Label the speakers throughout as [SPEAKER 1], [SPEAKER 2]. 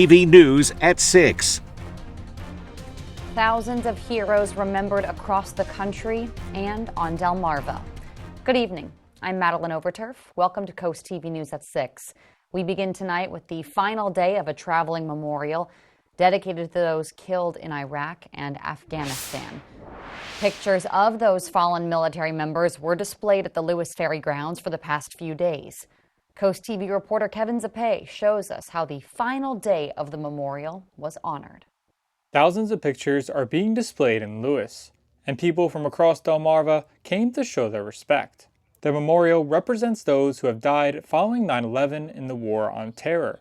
[SPEAKER 1] TV News at 6.
[SPEAKER 2] Thousands of heroes remembered across the country and on Delmarva. Good evening. I'm Madeline Overturf. Welcome to Coast TV News at 6. We begin tonight with the final day of a traveling memorial dedicated to those killed in Iraq and Afghanistan. Pictures of those fallen military members were displayed at the Lewes Ferry grounds for the past few days. Coast TV reporter Kevin Zapay shows us how the final day of the memorial was honored.
[SPEAKER 3] Thousands of pictures are being displayed in Lewes, and people from across Delmarva came to show their respect. The memorial represents those who have died following 9/11 in the War on Terror.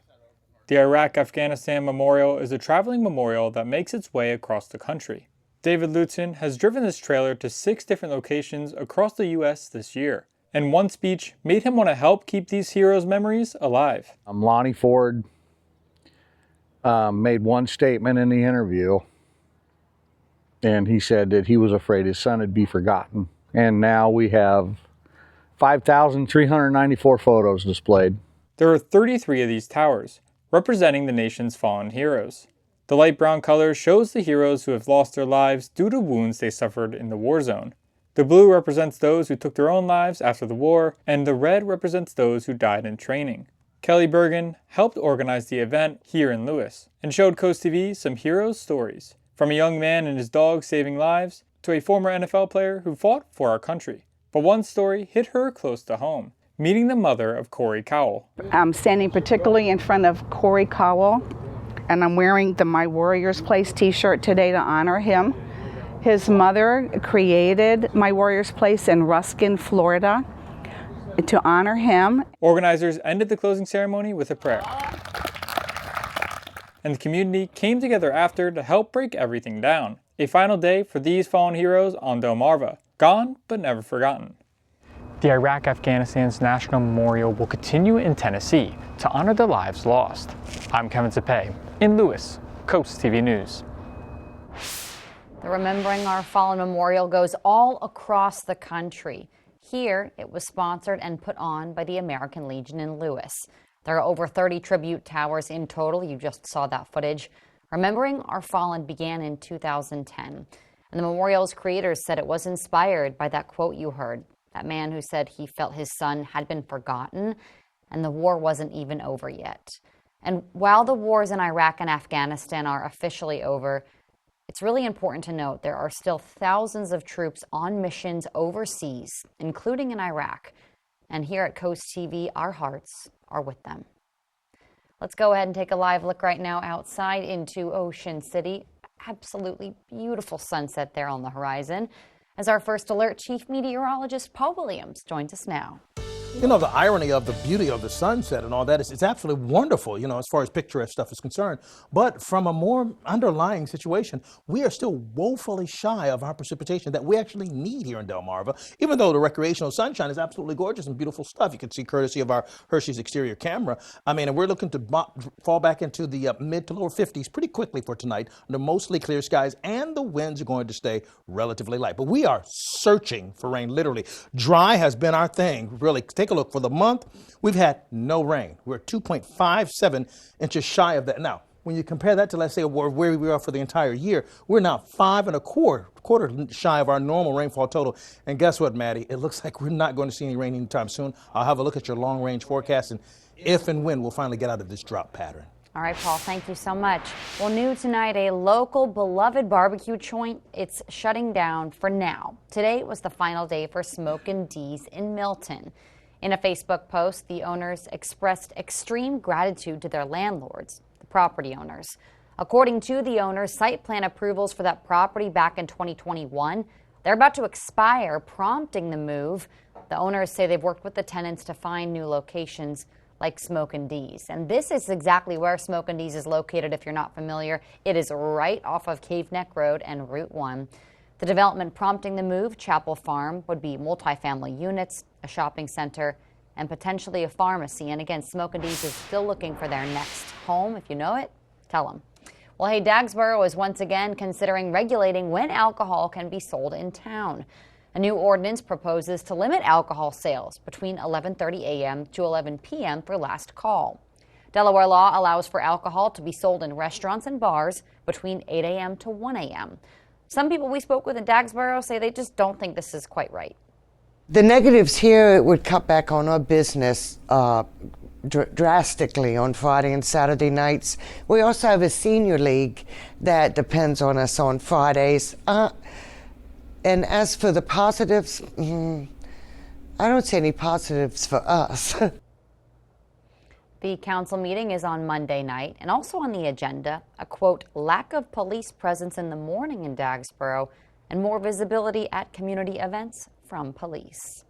[SPEAKER 3] The Iraq-Afghanistan Memorial is a traveling memorial that makes its way across the country. David Lutzen has driven this trailer to 6 different locations across the U.S. this year, and one speech made him want to help keep these heroes' memories alive.
[SPEAKER 4] Lonnie Ford made one statement in the interview, and he said that he was afraid his son would be forgotten. And now we have 5,394 photos displayed.
[SPEAKER 3] There are 33 of these towers, representing the nation's fallen heroes. The light brown color shows the heroes who have lost their lives due to wounds they suffered in the war zone. The blue represents those who took their own lives after the war, and the red represents those who died in training. Kelly Bergen helped organize the event here in Lewes and showed Coast TV some heroes' stories, from a young man and his dog saving lives to a former NFL player who fought for our country. But one story hit her close to home, meeting the mother of Corey Cowell.
[SPEAKER 5] I'm standing particularly in front of Corey Cowell, and I'm wearing the My Warriors Place t-shirt today to honor him. His mother created My Warriors Place in Ruskin, Florida, to honor him.
[SPEAKER 3] Organizers ended the closing ceremony with a prayer, and the community came together after to help break everything down. A final day for these fallen heroes on Delmarva, gone but never forgotten. The Iraq-Afghanistan's National Memorial will continue in Tennessee to honor the lives lost. I'm Kevin Zapay in Lewes, Coast TV News.
[SPEAKER 2] The Remembering Our Fallen Memorial goes all across the country. Here, it was sponsored and put on by the American Legion in Lewes. There are over 30 tribute towers in total. You just saw that footage. Remembering Our Fallen began in 2010. And the memorial's creators said it was inspired by that quote you heard. That man who said he felt his son had been forgotten and the war wasn't even over yet. And while the wars in Iraq and Afghanistan are officially over, it's really important to note there are still thousands of troops on missions overseas, including in Iraq. And here at Coast TV, our hearts are with them. Let's go ahead and take a live look right now outside into Ocean City. Absolutely beautiful sunset there on the horizon. As our first alert, Chief Meteorologist Paul Williams joins us now.
[SPEAKER 6] You know, the irony of the beauty of the sunset and all that is it's absolutely wonderful, you know, as far as picturesque stuff is concerned. But from a more underlying situation, we are still woefully shy of our precipitation that we actually need here in Delmarva, even though the recreational sunshine is absolutely gorgeous and beautiful stuff. You can see courtesy of our Hershey's exterior camera. I mean, and we're looking to fall back into the mid to lower 50s pretty quickly for tonight under mostly clear skies, and the winds are going to stay relatively light. But we are searching for rain, literally. Dry has been our thing, really. Take a look. For the month, we've had no rain. We're 2.57 inches shy of that. Now, when you compare that to, let's say, where we are for the entire year, we're now 5 1/4 shy of our normal rainfall total. And guess what, Maddie? It looks like we're not going to see any rain anytime soon. I'll have a look at your long-range forecast and if and when we'll finally get out of this drought pattern.
[SPEAKER 2] All right, Paul, thank you so much. Well, new tonight, a local beloved barbecue joint, it's shutting down for now. Today was the final day for Smokin' D's in Milton. In a Facebook post, the owners expressed extreme gratitude to their landlords, the property owners. According to the owners, site plan approvals for that property back in 2021, they're about to expire, prompting the move. The owners say they've worked with the tenants to find new locations like Smokin' D's. And this is exactly where Smokin' D's is located, if you're not familiar. It is right off of Cave Neck Road and Route 1. The development prompting the move, Chapel Farm, would be multifamily units, a shopping center, and potentially a pharmacy. And again, Smokin' D's is still looking for their next home. If you know it, tell them. Well, hey, Dagsboro is once again considering regulating when alcohol can be sold in town. A new ordinance proposes to limit alcohol sales between 11:30 a.m. to 11 p.m. for last call. Delaware law allows for alcohol to be sold in restaurants and bars between 8 a.m. to 1 a.m. Some people we spoke with in Dagsboro say they just don't think this is quite right.
[SPEAKER 7] The negatives here, it would cut back on our business drastically on Friday and Saturday nights. We also have a senior league that depends on us on Fridays. And as for the positives, I don't see any positives for us.
[SPEAKER 2] The council meeting is on Monday night, and also on the agenda, a quote, lack of police presence in the morning in Dagsboro and more visibility at community events from police.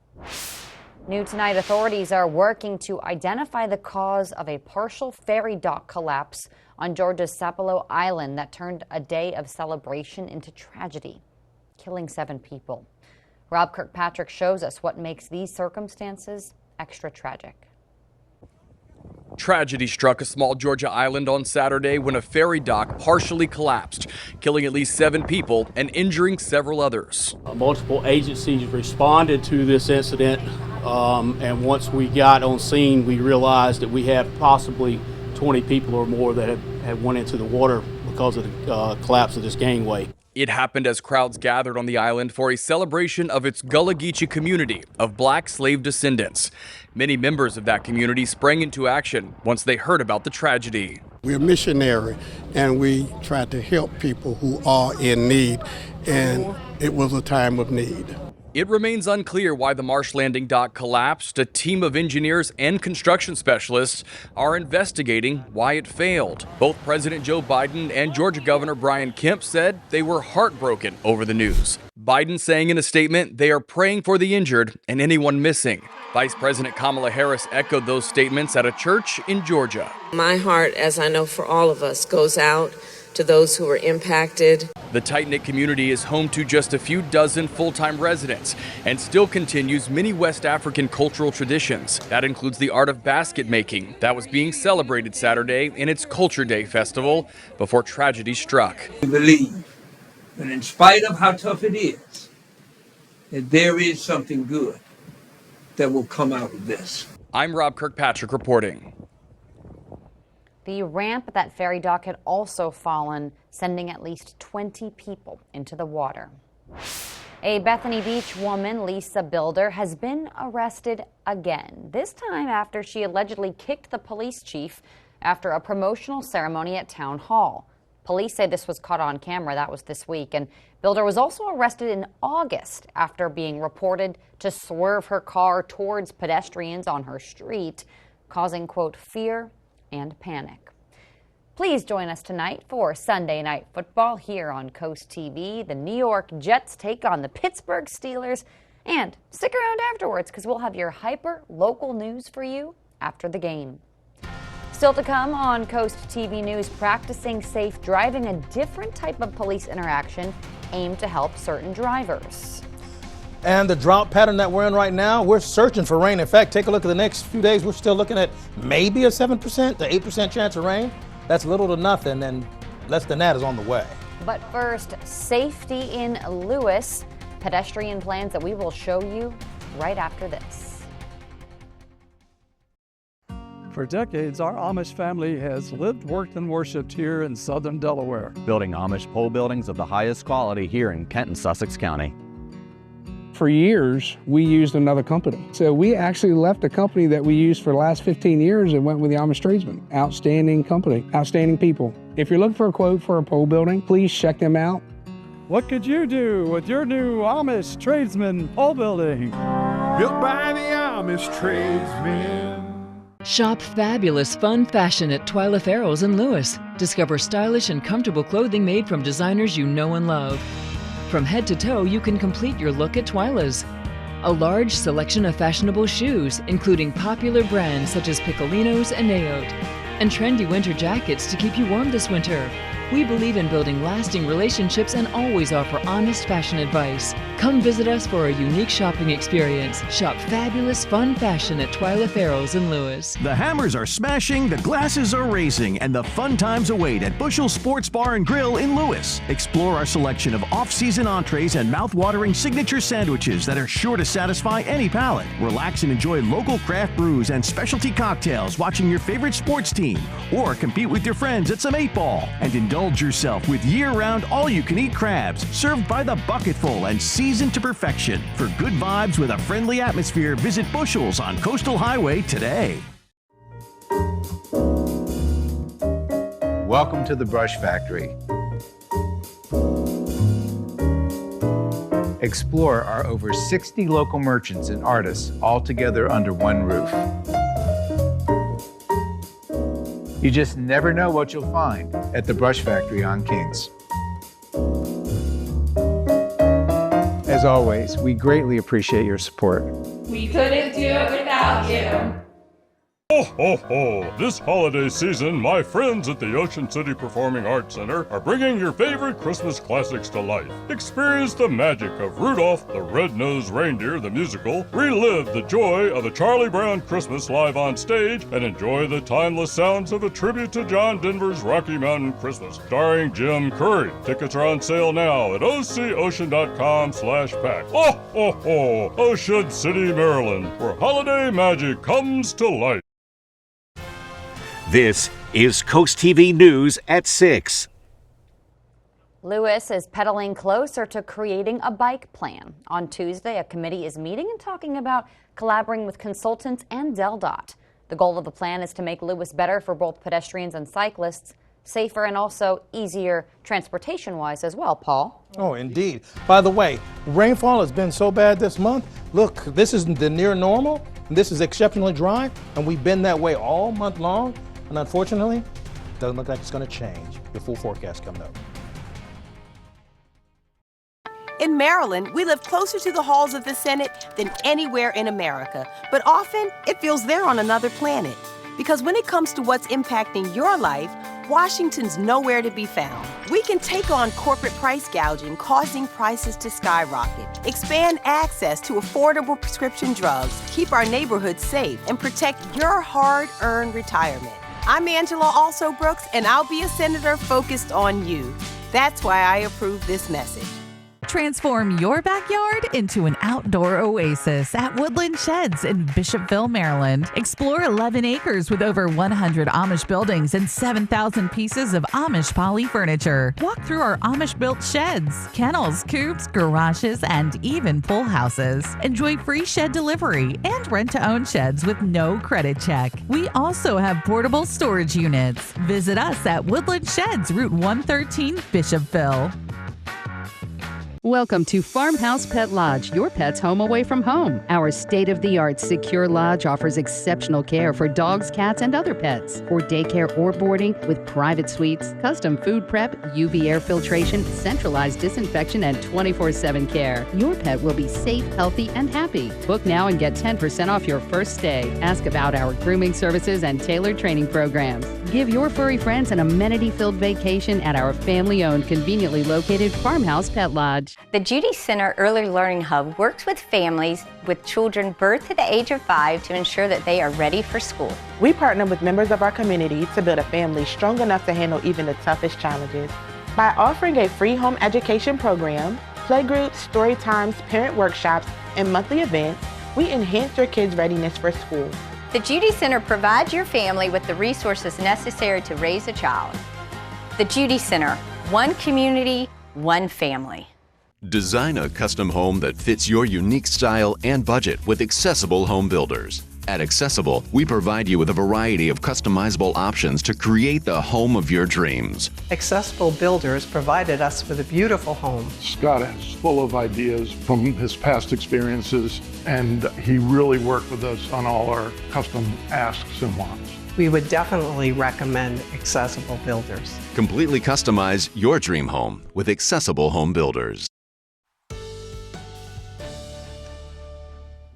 [SPEAKER 2] New tonight, authorities are working to identify the cause of a partial ferry dock collapse on Georgia's Sapelo Island that turned a day of celebration into tragedy, killing 7 people. Rob Kirkpatrick shows us what makes these circumstances extra tragic.
[SPEAKER 8] Tragedy struck a small Georgia island on Saturday when a ferry dock partially collapsed, killing at least 7 people and injuring several others.
[SPEAKER 9] Multiple agencies responded to this incident, and once we got on scene, we realized that we had possibly 20 people or more that had went into the water because of the collapse of this gangway.
[SPEAKER 8] It happened as crowds gathered on the island for a celebration of its Gullah Geechee community of black slave descendants. Many members of that community sprang into action once they heard about the tragedy.
[SPEAKER 10] We're missionary, and we try to help people who are in need, and it was a time of need.
[SPEAKER 8] It remains unclear why the Marsh Landing dock collapsed. A team of engineers and construction specialists are investigating why it failed. Both President Joe Biden and Georgia Governor Brian Kemp said they were heartbroken over the news. Biden saying in a statement they are praying for the injured and anyone missing. Vice President Kamala Harris echoed those statements at a church in Georgia.
[SPEAKER 11] My heart, as I know for all of us, goes out to those who were impacted.
[SPEAKER 8] The tight-knit community is home to just a few dozen full-time residents and still continues many West African cultural traditions. That includes the art of basket making that was being celebrated Saturday in its Culture Day festival before tragedy struck.
[SPEAKER 12] We believe that in spite of how tough it is, that there is something good that will come out of this.
[SPEAKER 8] I'm Rob Kirkpatrick reporting.
[SPEAKER 2] The ramp at that ferry dock had also fallen, sending at least 20 people into the water. A Bethany Beach woman, Lisa Builder, has been arrested again, this time after she allegedly kicked the police chief after a promotional ceremony at Town Hall. Police say this was caught on camera. That was this week. And Builder was also arrested in August after being reported to swerve her car towards pedestrians on her street, causing, quote, fear and panic. Please join us tonight for Sunday Night Football here on Coast TV. The New York Jets take on the Pittsburgh Steelers. And stick around afterwards because we'll have your hyper local news for you after the game. Still to come on Coast TV News, practicing safe driving, a different type of police interaction aimed to help certain drivers.
[SPEAKER 6] And the drought pattern that we're in right now, we're searching for rain. In fact, take a look at the next few days. We're still looking at maybe a 7% to 8% chance of rain. That's little to nothing, and less than that is on the way.
[SPEAKER 2] But first, safety in Lewes, pedestrian plans that we will show you right after this.
[SPEAKER 13] For decades, our Amish family has lived, worked, and worshiped here in southern Delaware,
[SPEAKER 14] building Amish pole buildings of the highest quality here in Kent and Sussex County.
[SPEAKER 15] For years, we used another company. So we actually left a company that we used for the last 15 years and went with the Amish tradesmen. Outstanding company, outstanding people. If you're looking for a quote for a pole building, please check them out.
[SPEAKER 13] What could you do with your new Amish tradesman pole building?
[SPEAKER 16] Built by the Amish tradesmen.
[SPEAKER 17] Shop fabulous, fun fashion at Twyla Farrell's in Lewes. Discover stylish and comfortable clothing made from designers you know and love. From head to toe, you can complete your look at Twyla's. A large selection of fashionable shoes, including popular brands such as Piccolinos and Naote, and trendy winter jackets to keep you warm this winter. We believe in building lasting relationships and always offer honest fashion advice. Come visit us for a unique shopping experience. Shop fabulous, fun fashion at Twyla Farrell's in Lewes.
[SPEAKER 18] The hammers are smashing, the glasses are raising, and the fun times await at Bushel Sports Bar and Grill in Lewes. Explore our selection of off-season entrees and mouth-watering signature sandwiches that are sure to satisfy any palate. Relax and enjoy local craft brews and specialty cocktails watching your favorite sports team, or compete with your friends at some 8-ball. And indulge yourself with year-round all-you-can-eat crabs served by the bucketful and seasoned to perfection. For good vibes with a friendly atmosphere, visit Bushel's on Coastal Highway today.
[SPEAKER 19] Welcome to the Brush Factory. Explore our over 60 local merchants and artists all together under one roof. You just never know what you'll find at the Brush Factory on Kings. As always, we greatly appreciate your support.
[SPEAKER 20] We couldn't do it without you.
[SPEAKER 21] Ho, ho, ho! This holiday season, my friends at the Ocean City Performing Arts Center are bringing your favorite Christmas classics to life. Experience the magic of Rudolph the Red-Nosed Reindeer, the musical, relive the joy of a Charlie Brown Christmas live on stage, and enjoy the timeless sounds of a tribute to John Denver's Rocky Mountain Christmas, starring Jim Curry. Tickets are on sale now at ococean.com/pack. Ho, ho, ho! Ocean City, Maryland, where holiday magic comes to life.
[SPEAKER 1] This is CoastTV News at 6.
[SPEAKER 2] Lewes is pedaling closer to creating a bike plan. On Tuesday, a committee is meeting and talking about collaborating with consultants and DelDOT. The goal of the plan is to make Lewes better for both pedestrians and cyclists, safer and also easier transportation-wise as well, Paul.
[SPEAKER 6] Oh, indeed. By the way, rainfall has been so bad this month. Look, this is the near normal. This is exceptionally dry, and we've been that way all month long. And unfortunately, it doesn't look like it's going to change. The full forecast coming up.
[SPEAKER 22] In Maryland, we live closer to the halls of the Senate than anywhere in America. But often, it feels they're on another planet. Because when it comes to what's impacting your life, Washington's nowhere to be found. We can take on corporate price gouging, causing prices to skyrocket, expand access to affordable prescription drugs, keep our neighborhoods safe, and protect your hard-earned retirement. I'm Angela Also-Brooks, and I'll be a senator focused on you. That's why I approve this message.
[SPEAKER 23] Transform your backyard into an outdoor oasis at Woodland Sheds in Bishopville, Maryland. Explore 11 acres with over 100 Amish buildings and 7,000 pieces of Amish poly furniture. Walk through our Amish-built sheds, kennels, coops, garages, and even pool houses. Enjoy free shed delivery and rent-to-own sheds with no credit check. We also have portable storage units. Visit us at Woodland Sheds, Route 113, Bishopville.
[SPEAKER 24] Welcome to Farmhouse Pet Lodge, your pet's home away from home. Our state-of-the-art secure lodge offers exceptional care for dogs, cats, and other pets. For daycare or boarding with private suites, custom food prep, UV air filtration, centralized disinfection, and 24/7 care. Your pet will be safe, healthy, and happy. Book now and get 10% off your first stay. Ask about our grooming services and tailored training programs. Give your furry friends an amenity-filled vacation at our family-owned, conveniently located Farmhouse Pet Lodge.
[SPEAKER 25] The Judy Center Early Learning Hub works with families with children birth to the age of 5 to ensure that they are ready for school.
[SPEAKER 26] We partner with members of our community to build a family strong enough to handle even the toughest challenges. By offering a free home education program, playgroups, story times, parent workshops, and monthly events, we enhance your kids' readiness for school.
[SPEAKER 25] The Judy Center provides your family with the resources necessary to raise a child. The Judy Center, one community, one family.
[SPEAKER 27] Design a custom home that fits your unique style and budget with Accessible Home Builders. At Accessible, we provide you with a variety of customizable options to create the home of your dreams.
[SPEAKER 28] Accessible Builders provided us with a beautiful home.
[SPEAKER 29] Scott is full of ideas from his past experiences, and he really worked with us on all our custom asks and wants.
[SPEAKER 28] We would definitely recommend Accessible Builders.
[SPEAKER 27] Completely customize your dream home with Accessible Home Builders.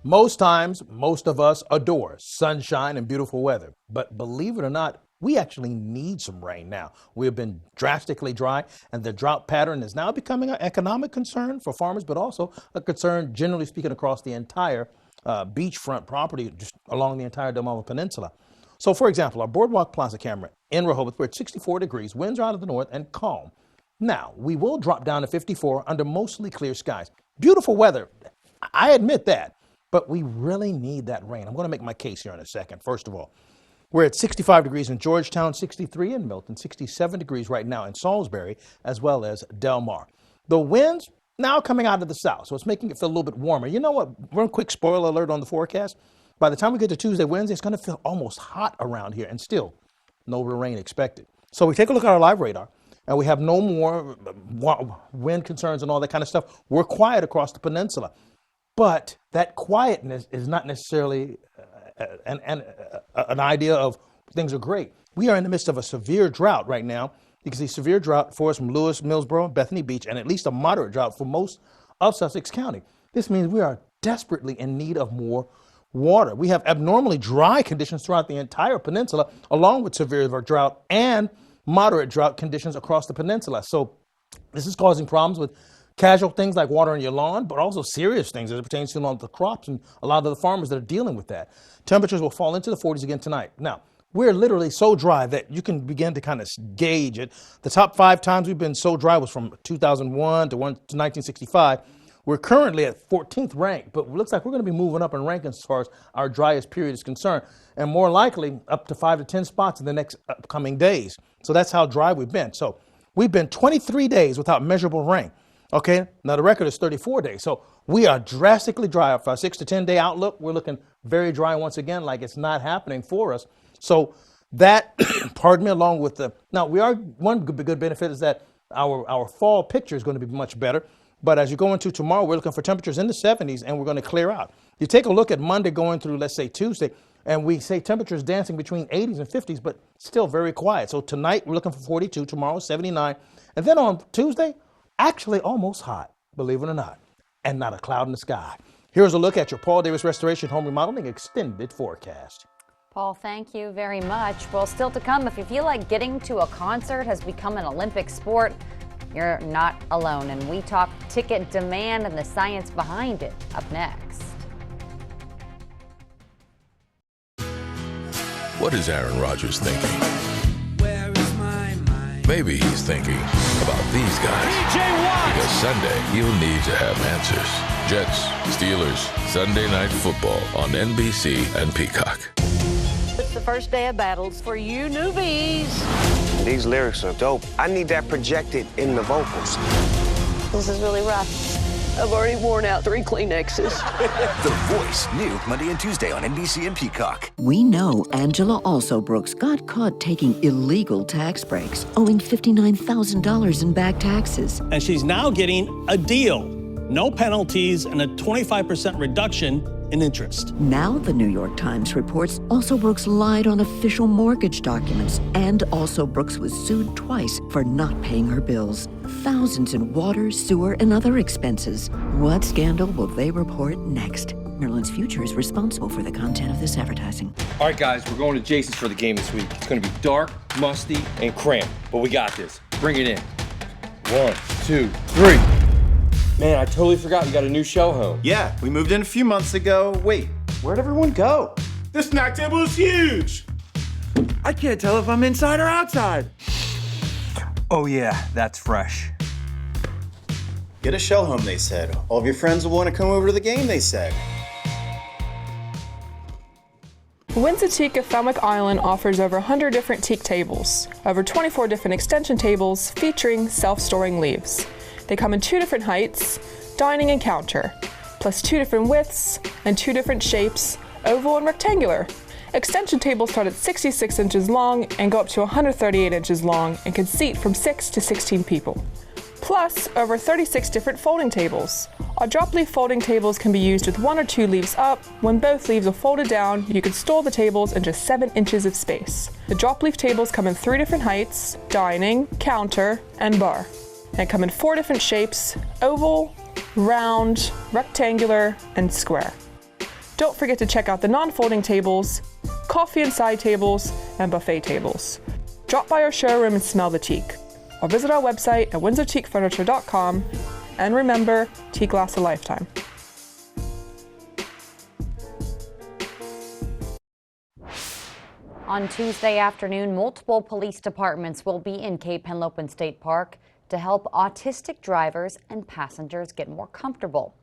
[SPEAKER 6] Most times, most of us adore sunshine and beautiful weather. But believe it or not, We actually need some rain now. We've been drastically dry, and the drought pattern is now becoming an economic concern for farmers, but also a concern, generally speaking, across the entire beachfront property just along the entire Delmarva Peninsula. So, for example, our Boardwalk Plaza camera in Rehoboth, we're at 64 degrees, winds are out of the north and calm. Now, we will drop down to 54 under mostly clear skies. Beautiful weather, I admit that, but we really need that rain. I'm going to make my case here in a second. First of all, we're at 65 degrees in Georgetown, 63 in Milton, 67 degrees right now in Salisbury, as well as Del Mar. The winds now coming out of the south, so it's making it feel a little bit warmer. You know what? One quick spoiler alert on the forecast. By the time we get to Tuesday, Wednesday, it's going to feel almost hot around here, and still no rain expected. So we take a look at our live radar, and we have no more wind concerns and all that kind of stuff. We're quiet across the peninsula. But that quietness is not necessarily an idea of things are great. We are in the midst of a severe drought right now. You can see severe drought for us from Lewes, Millsboro, Bethany Beach, and at least a moderate drought for most of Sussex County. This means we are desperately in need of more water. We have abnormally dry conditions throughout the entire peninsula, along with severe drought and moderate drought conditions across the peninsula. So this is causing problems with casual things like watering your lawn, but also serious things as it pertains to the crops and a lot of the farmers that are dealing with that. Temperatures will fall into the 40s again tonight. Now, we're literally so dry that you can begin to kind of gauge it. The top 5 times we've been so dry was from 2001 to 1965. We're currently at 14th rank, but it looks like we're going to be moving up in rankings as far as our driest period is concerned, and more likely up to 5 to 10 spots in the next upcoming days. So that's how dry we've been. So we've been 23 days without measurable rain. Okay, now the record is 34 days. So we are drastically dry. For our 6 to 10 day outlook, we're looking very dry once again, like it's not happening for us. So that, pardon me, along with one good benefit is that our fall picture is going to be much better. But as you go into tomorrow, we're looking for temperatures in the 70s, and we're going to clear out. You take a look at Monday going through, let's say, Tuesday, and we say temperatures dancing between 80s and 50s, but still very quiet. So tonight, we're looking for 42, tomorrow, 79. And then on Tuesday, actually almost hot, believe it or not, and not a cloud in the sky. Here's a look at your Paul Davis Restoration Home Remodeling Extended Forecast.
[SPEAKER 2] Paul, thank you very much. Well, still to come, if you feel like getting to a concert has become an Olympic sport, you're not alone. And we talk ticket demand and the science behind it up next.
[SPEAKER 3] What is Aaron Rodgers thinking? Where is my mind? Maybe he's thinking about these guys. Because Sunday, he'll need to have answers. Jets, Steelers, Sunday Night Football on NBC and Peacock.
[SPEAKER 4] It's the first day of battles for you newbies.
[SPEAKER 5] These lyrics are dope. I need that projected in the vocals.
[SPEAKER 4] This is really rough. I've already worn out 3 Kleenexes.
[SPEAKER 7] The Voice, new Monday and Tuesday on NBC and Peacock.
[SPEAKER 8] We know Angela Alsobrooks got caught taking illegal tax breaks, owing $59,000 in back taxes.
[SPEAKER 9] And she's now getting a deal. No penalties and a 25% reduction in interest.
[SPEAKER 8] Now the New York Times reports Alsobrooks lied on official mortgage documents, and Alsobrooks was sued twice for not paying her bills. Thousands in water, sewer, and other expenses. What scandal will they report next? Maryland's Future is responsible for the content of this advertising.
[SPEAKER 10] All right, guys, we're going to Jason's for the game this week. It's going to be dark, musty, and cramped, but we got this. Bring it in. 1, 2, 3. Man, I totally forgot you got a new show home.
[SPEAKER 11] Yeah, we moved in a few months ago. Wait, where'd everyone go?
[SPEAKER 16] The snack table is huge.
[SPEAKER 10] I can't tell if I'm inside or outside.
[SPEAKER 11] Oh yeah, that's fresh. Get a show home, they said. All of your friends will want to come over to the game, they said.
[SPEAKER 12] Windsor Teak of Falmouth Island offers over 100 different teak tables, over 24 different extension tables featuring self-storing leaves. They come in 2 different heights, dining and counter, plus 2 different widths and 2 different shapes, oval and rectangular. Extension tables start at 66 inches long and go up to 138 inches long and can seat from 6 to 16 people. Plus, over 36 different folding tables. Our drop leaf folding tables can be used with 1 or 2 leaves up. When both leaves are folded down, you can store the tables in just 7 inches of space. The drop leaf tables come in 3 different heights, dining, counter, and bar. And come in 4 different shapes, oval, round, rectangular, and square. Don't forget to check out the non-folding tables. coffee and side tables, and buffet tables. Drop by our showroom and smell the teak, or visit our website at windsorteakfurniture.com. And remember, teak lasts a lifetime.
[SPEAKER 2] On Tuesday afternoon, multiple police departments will be in Cape Henlopen State Park to help autistic drivers and passengers get more comfortable.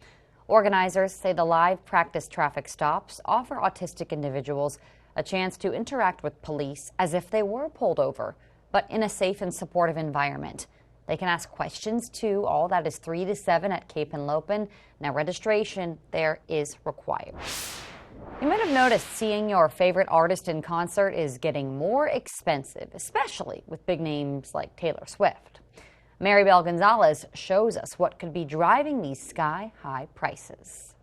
[SPEAKER 2] Organizers say the live practice traffic stops offer autistic individuals a chance to interact with police as if they were pulled over, but in a safe and supportive environment. They can ask questions too. All that is 3 to 7 at Cape Henlopen. Now registration there is required. You might have noticed seeing your favorite artist in concert is getting more expensive, especially with big names like Taylor Swift. Maribel Gonzalez shows us what could be driving these sky-high prices.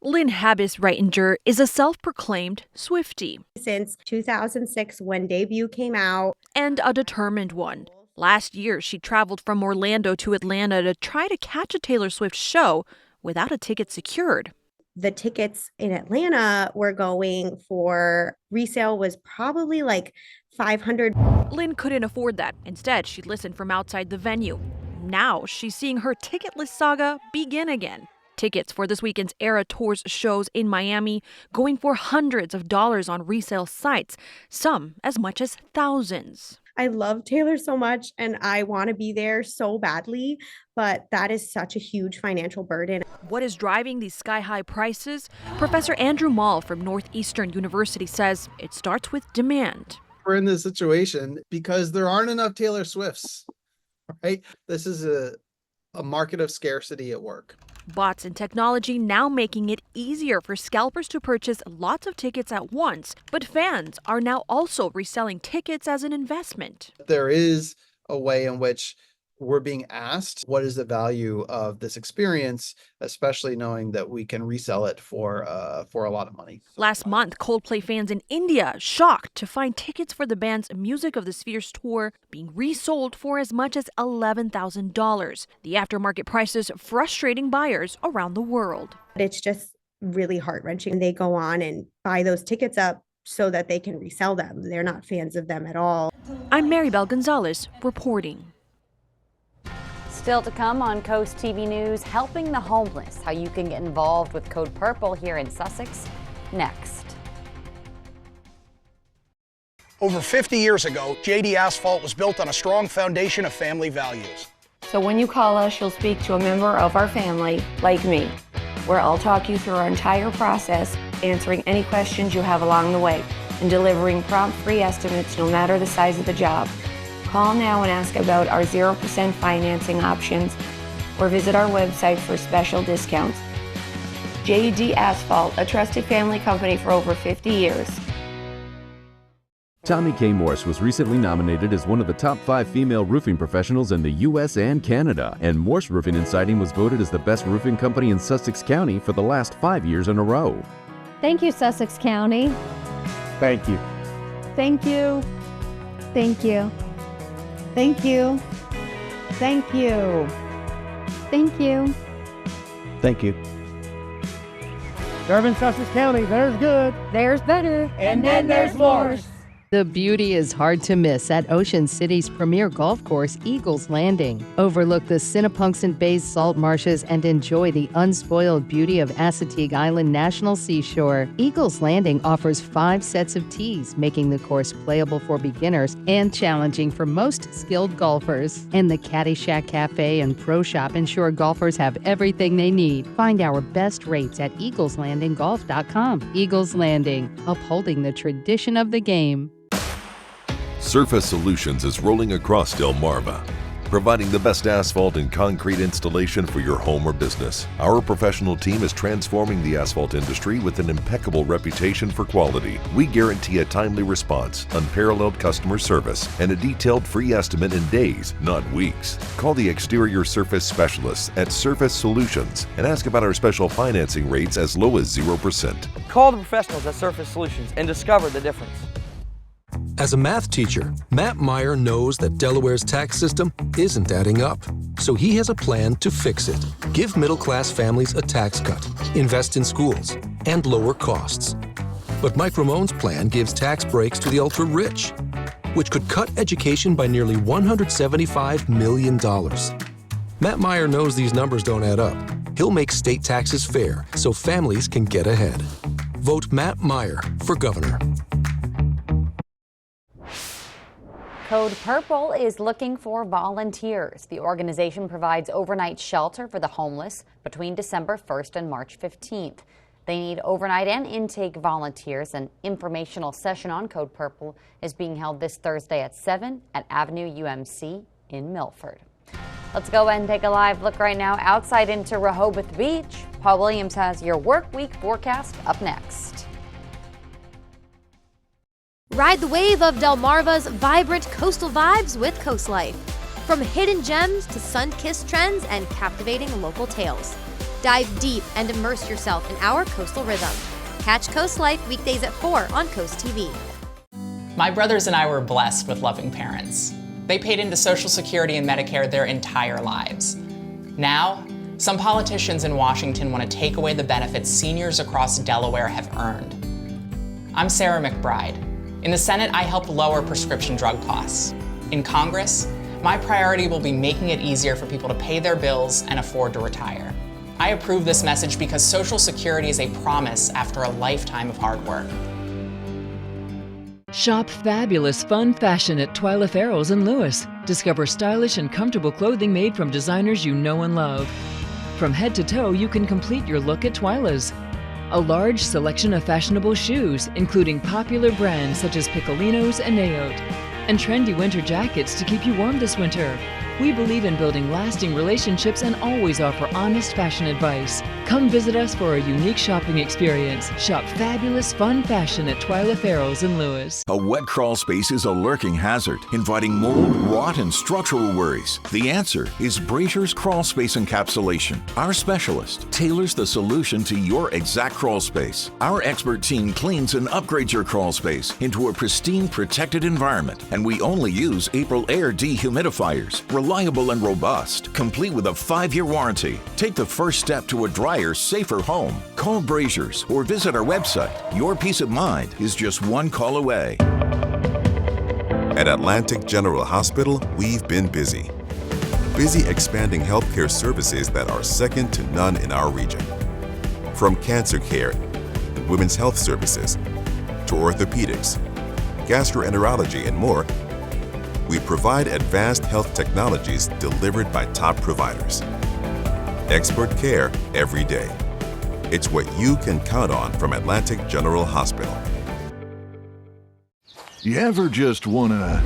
[SPEAKER 1] Lynn Habis-Reitinger is a self-proclaimed Swiftie.
[SPEAKER 13] Since 2006, when Debut came out.
[SPEAKER 1] And a determined one. Last year, she traveled from Orlando to Atlanta to try to catch a Taylor Swift show without a ticket secured.
[SPEAKER 13] The tickets in Atlanta were going for resale was probably like $500.
[SPEAKER 1] Lynn couldn't afford that. Instead, she listened from outside the venue. Now she's seeing her ticketless saga begin again. Tickets for this weekend's Era Tours shows in Miami going for hundreds of dollars on resale sites, some as much as thousands.
[SPEAKER 13] I love Taylor so much and I want to be there so badly, but that is such a huge financial burden.
[SPEAKER 1] What is driving these sky-high prices? Professor Andrew Mall from Northeastern University says it starts with demand.
[SPEAKER 14] We're in this situation because there aren't enough Taylor Swifts, right? This is a market of scarcity at work.
[SPEAKER 1] Bots and technology now making it easier for scalpers to purchase lots of tickets at once, but fans are now also reselling tickets as an investment.
[SPEAKER 14] There is a way in which we're being asked, what is the value of this experience, especially knowing that we can resell it for a lot of money.
[SPEAKER 1] Last month, Coldplay fans in India shocked to find tickets for the band's Music of the Spheres tour being resold for as much as $11,000. The aftermarket prices frustrating buyers around the world.
[SPEAKER 13] It's just really heart-wrenching. They go on and buy those tickets up so that they can resell them. They're not fans of them at all.
[SPEAKER 1] I'm Maribel Gonzalez reporting.
[SPEAKER 2] Still to come on Coast TV News, helping the homeless, how you can get involved with Code Purple here in Sussex, next.
[SPEAKER 15] Over 50 years ago, JD Asphalt was built on a strong foundation of family values.
[SPEAKER 17] So when you call us, you'll speak to a member of our family, like me, where I'll talk you through our entire process, answering any questions you have along the way, and delivering prompt free estimates no matter the size of the job. Call now and ask about our 0% financing options or visit our website for special discounts. JD Asphalt, a trusted family company for over 50 years.
[SPEAKER 27] Tommy K. Morse was recently nominated as one of the top 5 female roofing professionals in the U.S. and Canada, and Morse Roofing and Siding was voted as the best roofing company in Sussex County for the last 5 years in a row.
[SPEAKER 18] Thank you, Sussex County.
[SPEAKER 19] Thank you.
[SPEAKER 18] Thank you. Thank you. Thank you. Thank you. Thank you.
[SPEAKER 19] Thank you. Serving Sussex County, there's good.
[SPEAKER 18] There's better.
[SPEAKER 19] And then there's more.
[SPEAKER 24] The beauty is hard to miss at Ocean City's premier golf course, Eagles Landing. Overlook the Sinnapunxent Bay's salt marshes and enjoy the unspoiled beauty of Assateague Island National Seashore. Eagles Landing offers 5 sets of tees, making the course playable for beginners and challenging for most skilled golfers. And the Caddy Shack Cafe and Pro Shop ensure golfers have everything they need. Find our best rates at eagleslandinggolf.com. Eagles Landing, upholding the tradition of the game.
[SPEAKER 3] Surface Solutions is rolling across Delmarva, providing the best asphalt and concrete installation for your home or business. Our professional team is transforming the asphalt industry with an impeccable reputation for quality. We guarantee a timely response, unparalleled customer service, and a detailed free estimate in days, not weeks. Call the exterior surface specialists at Surface Solutions and ask about our special financing rates as low as 0%.
[SPEAKER 20] Call the professionals at Surface Solutions and discover the difference.
[SPEAKER 21] As a math teacher, Matt Meyer knows that Delaware's tax system isn't adding up, so he has a plan to fix it. Give middle-class families a tax cut, invest in schools, and lower costs. But Mike Ramon's plan gives tax breaks to the ultra-rich, which could cut education by nearly $175 million. Matt Meyer knows these numbers don't add up. He'll make state taxes fair so families can get ahead. Vote Matt Meyer for governor.
[SPEAKER 2] Code Purple is looking for volunteers. The organization provides overnight shelter for the homeless between December 1st and March 15th. They need overnight and intake volunteers. An informational session on Code Purple is being held this Thursday at 7 at Avenue UMC in Milford. Let's go and take a live look right now outside into Rehoboth Beach. Paul Williams has your work week forecast up next.
[SPEAKER 4] Ride the wave of Delmarva's vibrant coastal vibes with Coast Life. From hidden gems to sun-kissed trends and captivating local tales. Dive deep and immerse yourself in our coastal rhythm. Catch Coast Life weekdays at 4 on CoastTV.
[SPEAKER 5] My brothers and I were blessed with loving parents. They paid into Social Security and Medicare their entire lives. Now, some politicians in Washington want to take away the benefits seniors across Delaware have earned. I'm Sarah McBride. In the Senate, I help lower prescription drug costs. In Congress, my priority will be making it easier for people to pay their bills and afford to retire. I approve this message because Social Security is a promise after a lifetime of hard work.
[SPEAKER 6] Shop fabulous fun fashion at Twyla Farrell's in Lewes. Discover stylish and comfortable clothing made from designers you know and love. From head to toe, you can complete your look at Twyla's. A large selection of fashionable shoes, including popular brands such as Piccolinos and Naote, and trendy winter jackets to keep you warm this winter. We believe in building lasting relationships and always offer honest fashion advice. Come visit us for a unique shopping experience. Shop fabulous fun fashion at Twyla Farrell's in Lewes.
[SPEAKER 22] A wet crawl space is a lurking hazard, inviting mold, rot, and structural worries. The answer is Brazier's Crawl Space Encapsulation. Our specialist tailors the solution to your exact crawl space. Our expert team cleans and upgrades your crawl space into a pristine, protected environment, and we only use April Air dehumidifiers. Reliable and robust, complete with a 5-year warranty. Take the first step to a drier, safer home. Call Brazier's or visit our website. Your peace of mind is just one call away.
[SPEAKER 23] At Atlantic General Hospital, we've been busy. Busy expanding healthcare services that are second to none in our region. From cancer care and women's health services to orthopedics, gastroenterology, and more, we provide advanced health technologies delivered by top providers. Expert care every day. It's what you can count on from Atlantic General Hospital.
[SPEAKER 16] You ever just wanna...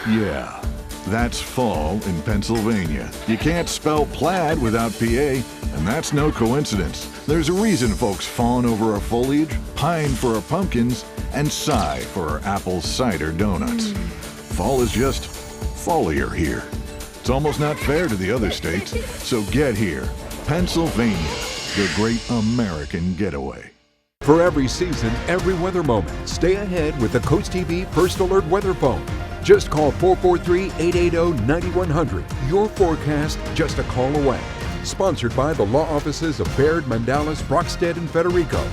[SPEAKER 16] Yeah, that's fall in Pennsylvania. You can't spell plaid without PA, and that's no coincidence. There's a reason folks fawn over our foliage, pine for our pumpkins, and sigh for our apple cider donuts. Fall is just fallier here. It's almost not fair to the other states, so get here. Pennsylvania, the great American getaway.
[SPEAKER 25] For every season, every weather moment, stay ahead with the CoastTV First Alert Weather Phone. Just call 443-880-9100. Your forecast just a call away. Sponsored by the law offices of Baird, Mandalas, Brockstead, and Federico.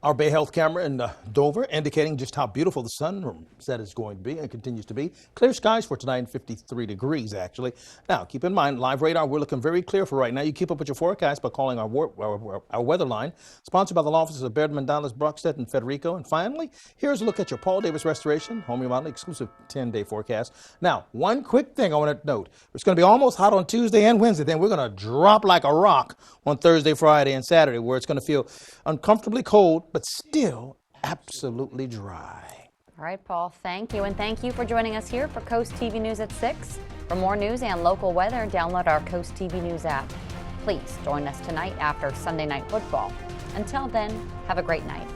[SPEAKER 26] Our Bay Health camera in Dover indicating just how beautiful the sunset is going to be and continues to be. Clear skies for tonight and 53 degrees, actually. Now, keep in mind, live radar, we're looking very clear for right now. You keep up with your forecast by calling our weather line, sponsored by the law offices of Baird, Mandalas, Brockstead, and Federico. And finally, here's a look at your Paul Davis Restoration Home Remodel exclusive 10-day forecast. Now, one quick thing I want to note. It's going to be almost hot on Tuesday and Wednesday. Then we're going to drop like a rock on Thursday, Friday, and Saturday, where it's going to feel uncomfortably cold, but still absolutely dry.
[SPEAKER 2] All right, Paul, thank you. And thank you for joining us here for Coast TV News at 6. For more news and local weather, download our Coast TV News app. Please join us tonight after Sunday Night Football. Until then, have a great night.